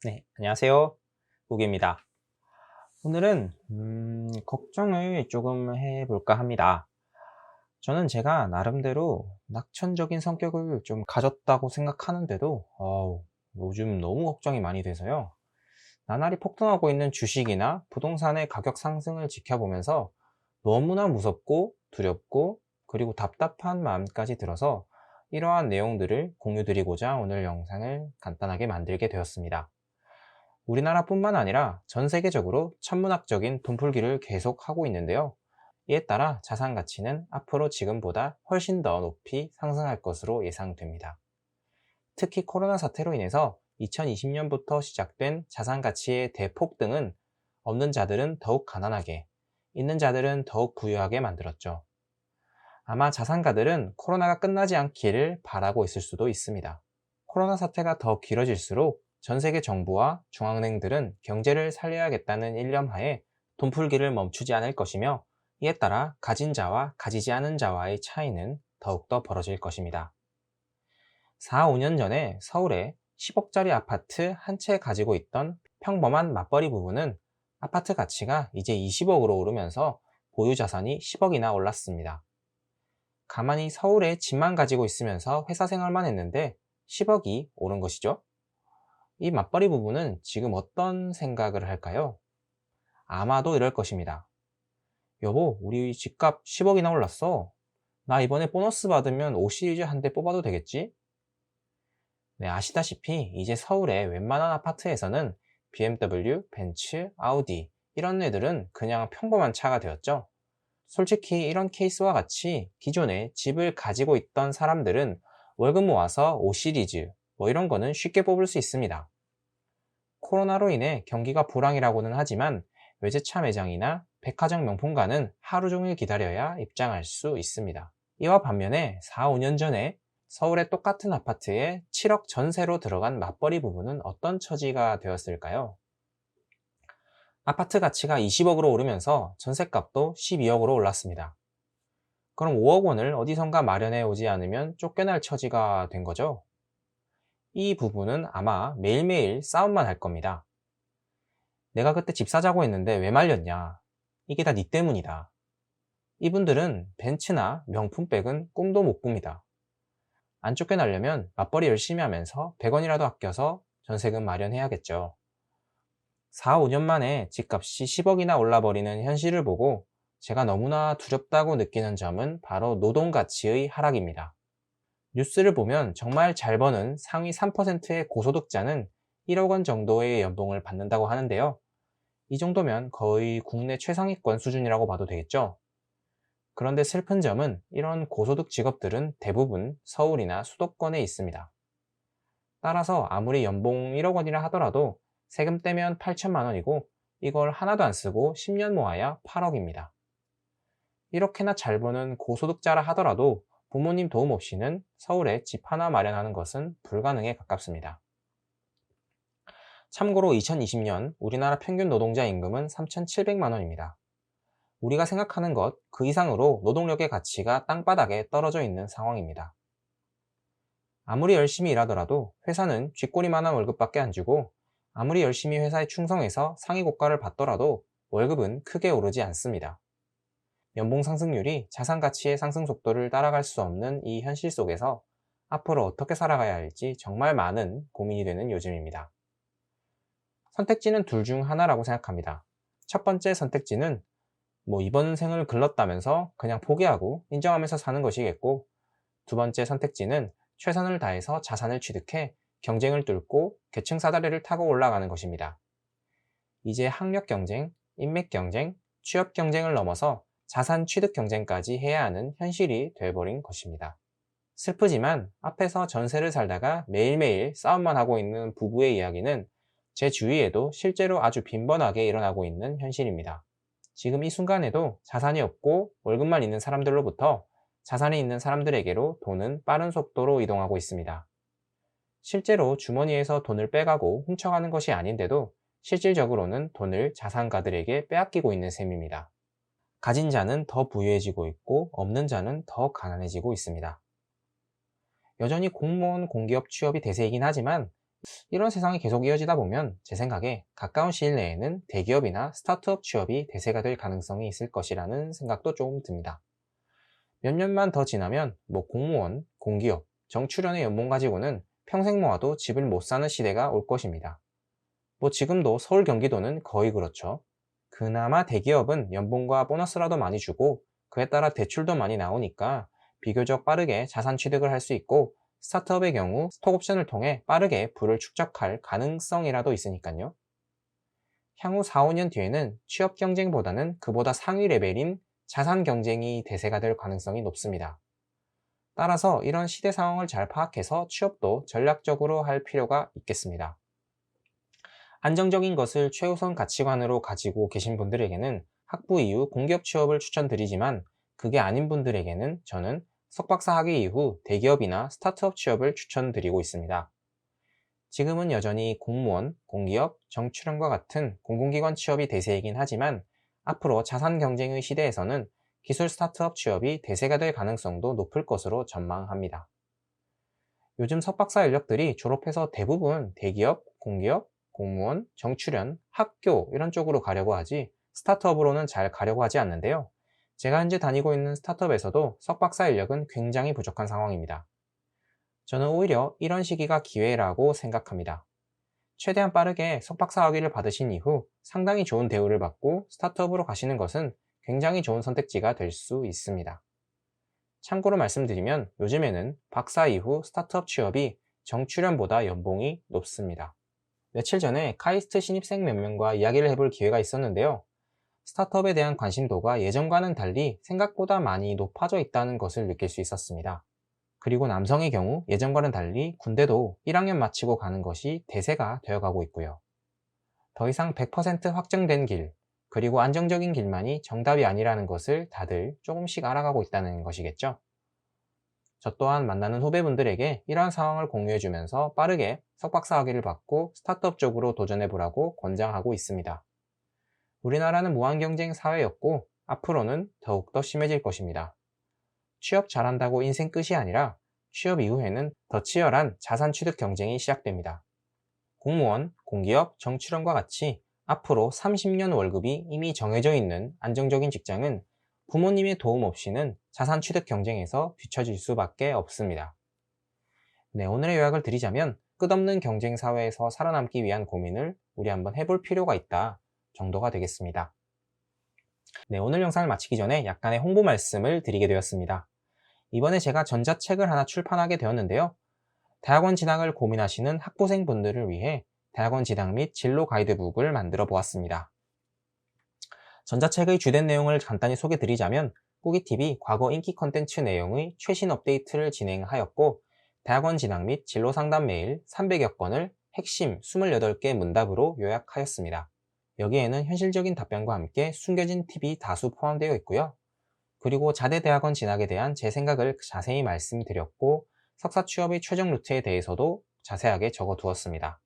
네, 안녕하세요. 우기입니다. 오늘은 걱정을 조금 해볼까 합니다. 저는 제가 나름대로 낙천적인 성격을 좀 가졌다고 생각하는데도 요즘 너무 걱정이 많이 돼서요. 나날이 폭등하고 있는 주식이나 부동산의 가격 상승을 지켜보면서 너무나 무섭고 두렵고 그리고 답답한 마음까지 들어서 이러한 내용들을 공유드리고자 오늘 영상을 간단하게 만들게 되었습니다. 우리나라뿐만 아니라 전 세계적으로 천문학적인 돈풀기를 계속하고 있는데요. 이에 따라 자산 가치는 앞으로 지금보다 훨씬 더 높이 상승할 것으로 예상됩니다. 특히 코로나 사태로 인해서 2020년부터 시작된 자산 가치의 대폭등은 없는 자들은 더욱 가난하게, 있는 자들은 더욱 부유하게 만들었죠. 아마 자산가들은 코로나가 끝나지 않기를 바라고 있을 수도 있습니다. 코로나 사태가 더 길어질수록 전 세계 정부와 중앙은행들은 경제를 살려야겠다는 일념하에 돈풀기를 멈추지 않을 것이며, 이에 따라 가진 자와 가지지 않은 자와의 차이는 더욱더 벌어질 것입니다. 4, 5년 전에 서울에 10억짜리 아파트 한 채 가지고 있던 평범한 맞벌이 부부는 아파트 가치가 이제 20억으로 오르면서 보유 자산이 10억이나 올랐습니다. 가만히 서울에 집만 가지고 있으면서 회사 생활만 했는데 10억이 오른 것이죠. 이 맞벌이 부부는 지금 어떤 생각을 할까요? 아마도 이럴 것입니다. 여보, 우리 집값 10억이나 올랐어. 나 이번에 보너스 받으면 5 시리즈 한 대 뽑아도 되겠지? 네, 아시다시피 이제 서울의 웬만한 아파트에서는 BMW, 벤츠, 아우디 이런 애들은 그냥 평범한 차가 되었죠. 솔직히 이런 케이스와 같이 기존에 집을 가지고 있던 사람들은 월급 모아서 5 시리즈 뭐 이런 거는 쉽게 뽑을 수 있습니다. 코로나로 인해 경기가 불황이라고는 하지만 외제차 매장이나 백화점 명품관은 하루 종일 기다려야 입장할 수 있습니다. 이와 반면에 4, 5년 전에 서울의 똑같은 아파트에 7억 전세로 들어간 맞벌이 부부는 어떤 처지가 되었을까요? 아파트 가치가 20억으로 오르면서 전셋값도 12억으로 올랐습니다. 그럼 5억 원을 어디선가 마련해 오지 않으면 쫓겨날 처지가 된 거죠? 이 부부는 아마 매일매일 싸움만 할 겁니다. 내가 그때 집 사자고 했는데 왜 말렸냐? 이게 다 네 때문이다. 이분들은 벤츠나 명품백은 꿈도 못 꿉니다. 안 쫓겨나려면 맞벌이 열심히 하면서 100원이라도 아껴서 전세금 마련해야겠죠. 4, 5년 만에 집값이 10억이나 올라버리는 현실을 보고 제가 너무나 두렵다고 느끼는 점은 바로 노동가치의 하락입니다. 뉴스를 보면 정말 잘 버는 상위 3%의 고소득자는 1억 원 정도의 연봉을 받는다고 하는데요. 이 정도면 거의 국내 최상위권 수준이라고 봐도 되겠죠. 그런데 슬픈 점은 이런 고소득 직업들은 대부분 서울이나 수도권에 있습니다. 따라서 아무리 연봉 1억 원이라 하더라도 세금 떼면 8천만 원이고 이걸 하나도 안 쓰고 10년 모아야 8억입니다. 이렇게나 잘 버는 고소득자라 하더라도 부모님 도움 없이는 서울에 집 하나 마련하는 것은 불가능에 가깝습니다. 참고로 2020년 우리나라 평균 노동자 임금은 3,700만 원입니다. 우리가 생각하는 것 그 이상으로 노동력의 가치가 땅바닥에 떨어져 있는 상황입니다. 아무리 열심히 일하더라도 회사는 쥐꼬리만한 월급밖에 안 주고, 아무리 열심히 회사에 충성해서 상위 고가를 받더라도 월급은 크게 오르지 않습니다. 연봉 상승률이 자산 가치의 상승 속도를 따라갈 수 없는 이 현실 속에서 앞으로 어떻게 살아가야 할지 정말 많은 고민이 되는 요즘입니다. 선택지는 둘 중 하나라고 생각합니다. 첫 번째 선택지는 이번 생을 글렀다면서 그냥 포기하고 인정하면서 사는 것이겠고, 두 번째 선택지는 최선을 다해서 자산을 취득해 경쟁을 뚫고 계층 사다리를 타고 올라가는 것입니다. 이제 학력 경쟁, 인맥 경쟁, 취업 경쟁을 넘어서 자산 취득 경쟁까지 해야 하는 현실이 돼버린 것입니다. 슬프지만 앞에서 전세를 살다가 매일매일 싸움만 하고 있는 부부의 이야기는 제 주위에도 실제로 아주 빈번하게 일어나고 있는 현실입니다. 지금 이 순간에도 자산이 없고 월급만 있는 사람들로부터 자산이 있는 사람들에게로 돈은 빠른 속도로 이동하고 있습니다. 실제로 주머니에서 돈을 빼가고 훔쳐가는 것이 아닌데도 실질적으로는 돈을 자산가들에게 빼앗기고 있는 셈입니다. 가진 자는 더 부유해지고 있고 없는 자는 더 가난해지고 있습니다. 여전히 공무원, 공기업 취업이 대세이긴 하지만 이런 세상이 계속 이어지다 보면 제 생각에 가까운 시일 내에는 대기업이나 스타트업 취업이 대세가 될 가능성이 있을 것이라는 생각도 좀 듭니다. 몇 년만 더 지나면 뭐 공무원, 공기업, 정출연의 연봉 가지고는 평생 모아도 집을 못 사는 시대가 올 것입니다. 뭐 지금도 서울 경기도는 거의 그렇죠. 그나마 대기업은 연봉과 보너스라도 많이 주고 그에 따라 대출도 많이 나오니까 비교적 빠르게 자산 취득을 할 수 있고, 스타트업의 경우 스톡옵션을 통해 빠르게 부를 축적할 가능성이라도 있으니까요. 향후 4, 5년 뒤에는 취업 경쟁보다는 그보다 상위 레벨인 자산 경쟁이 대세가 될 가능성이 높습니다. 따라서 이런 시대 상황을 잘 파악해서 취업도 전략적으로 할 필요가 있겠습니다. 안정적인 것을 최우선 가치관으로 가지고 계신 분들에게는 학부 이후 공기업 취업을 추천드리지만, 그게 아닌 분들에게는 저는 석박사 학위 이후 대기업이나 스타트업 취업을 추천드리고 있습니다. 지금은 여전히 공무원, 공기업, 정출연과 같은 공공기관 취업이 대세이긴 하지만, 앞으로 자산 경쟁의 시대에서는 기술 스타트업 취업이 대세가 될 가능성도 높을 것으로 전망합니다. 요즘 석박사 인력들이 졸업해서 대부분 대기업, 공기업, 공무원, 정출연, 학교 이런 쪽으로 가려고 하지 스타트업으로는 잘 가려고 하지 않는데요. 제가 현재 다니고 있는 스타트업에서도 석박사 인력은 굉장히 부족한 상황입니다. 저는 오히려 이런 시기가 기회라고 생각합니다. 최대한 빠르게 석박사 학위를 받으신 이후 상당히 좋은 대우를 받고 스타트업으로 가시는 것은 굉장히 좋은 선택지가 될 수 있습니다. 참고로 말씀드리면 요즘에는 박사 이후 스타트업 취업이 정출연보다 연봉이 높습니다. 며칠 전에 카이스트 신입생 몇 명과 이야기를 해볼 기회가 있었는데요. 스타트업에 대한 관심도가 예전과는 달리 생각보다 많이 높아져 있다는 것을 느낄 수 있었습니다. 그리고 남성의 경우 예전과는 달리 군대도 1학년 마치고 가는 것이 대세가 되어가고 있고요. 더 이상 100% 확정된 길, 그리고 안정적인 길만이 정답이 아니라는 것을 다들 조금씩 알아가고 있다는 것이겠죠. 저 또한 만나는 후배분들에게 이러한 상황을 공유해주면서 빠르게 석박사 학위를 받고 스타트업 쪽으로 도전해보라고 권장하고 있습니다. 우리나라는 무한경쟁 사회였고 앞으로는 더욱더 심해질 것입니다. 취업 잘한다고 인생 끝이 아니라 취업 이후에는 더 치열한 자산 취득 경쟁이 시작됩니다. 공무원, 공기업, 정출연과 같이 앞으로 30년 월급이 이미 정해져 있는 안정적인 직장은 부모님의 도움 없이는 자산 취득 경쟁에서 뒤처질 수밖에 없습니다. 네, 오늘의 요약을 드리자면 끝없는 경쟁 사회에서 살아남기 위한 고민을 우리 한번 해볼 필요가 있다 정도가 되겠습니다. 네, 오늘 영상을 마치기 전에 약간의 홍보 말씀을 드리게 되었습니다. 이번에 제가 전자책을 하나 출판하게 되었는데요. 대학원 진학을 고민하시는 학부생분들을 위해 대학원 진학 및 진로 가이드북을 만들어 보았습니다. 전자책의 주된 내용을 간단히 소개드리자면 꾸기TV 과거 인기 컨텐츠 내용의 최신 업데이트를 진행하였고, 대학원 진학 및 진로 상담 메일 300여 건을 핵심 28개 문답으로 요약하였습니다. 여기에는 현실적인 답변과 함께 숨겨진 팁이 다수 포함되어 있고요. 그리고 자대 대학원 진학에 대한 제 생각을 자세히 말씀드렸고, 석사 취업의 최종 루트에 대해서도 자세하게 적어두었습니다.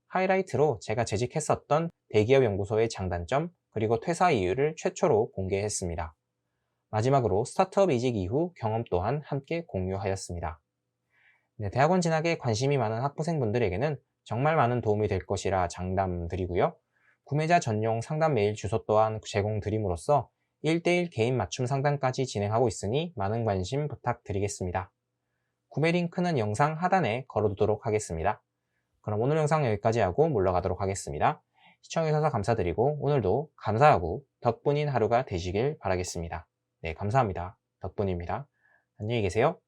하이라이트로 제가 재직했었던 대기업 연구소의 장단점, 그리고 퇴사 이유를 최초로 공개했습니다. 마지막으로 스타트업 이직 이후 경험 또한 함께 공유하였습니다. 네, 대학원 진학에 관심이 많은 학부생분들에게는 정말 많은 도움이 될 것이라 장담드리고요. 구매자 전용 상담 메일 주소 또한 제공드림으로써 1대1 개인 맞춤 상담까지 진행하고 있으니 많은 관심 부탁드리겠습니다. 구매 링크는 영상 하단에 걸어두도록 하겠습니다. 그럼 오늘 영상 여기까지 하고 물러가도록 하겠습니다. 시청해주셔서 감사드리고 오늘도 감사하고 덕분인 하루가 되시길 바라겠습니다. 네, 감사합니다. 덕분입니다. 안녕히 계세요.